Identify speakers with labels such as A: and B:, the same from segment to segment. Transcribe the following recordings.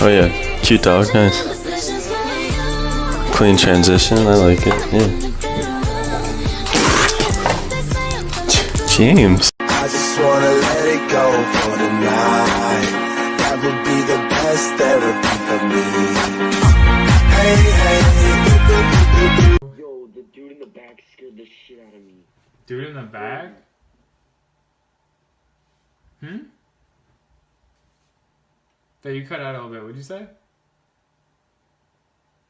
A: Oh yeah, cute dog, nice. Clean transition, I like it, yeah. James.
B: I just wanna let it go for the night. That would be the best therapy for me. Hey, hey.
C: Yo, the dude in the back scared the shit out of me.
D: Dude in the back? That you cut out a little bit, what'd you say?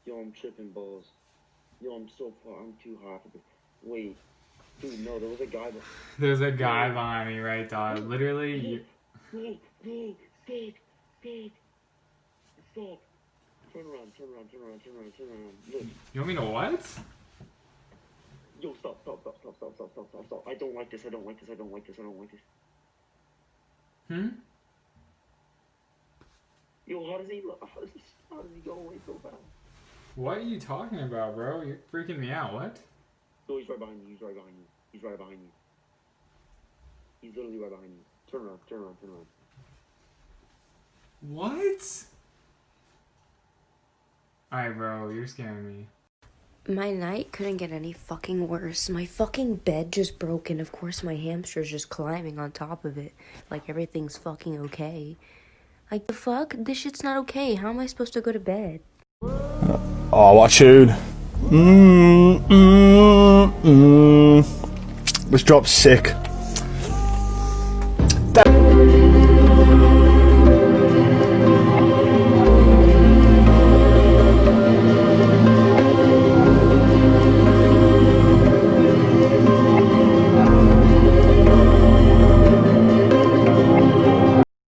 C: Yo, I'm tripping balls. Yo, I'm so far. I'm too hot for this. Wait. Dude, no, there was a guy.
D: There's a guy behind me, right, dog? Literally, you...
C: No, stop. Stop. Turn around. Look.
D: You want me to what?
C: Yo, stop. I don't like this. Yo, how does he go away so fast?
D: What are you talking about, bro? You're freaking me out. What?
C: No, he's right behind you. He's literally right behind you. Turn around.
D: What? Alright, bro, you're scaring me.
E: My night couldn't get any fucking worse. My fucking bed just broke, and of course my hamster's just climbing on top of it. Like everything's fucking okay. Like, the fuck? This shit's not okay. How am I supposed to go to bed?
F: Oh, what tune? This drop's sick.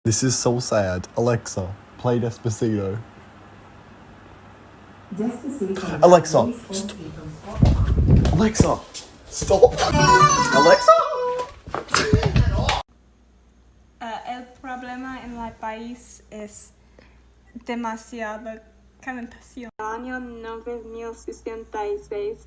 F: This is so sad. Alexa, play Despacito. Alexa, Alexa, stop. Alexa.
G: El problema en el país es demasiada calentación. En el año 1966,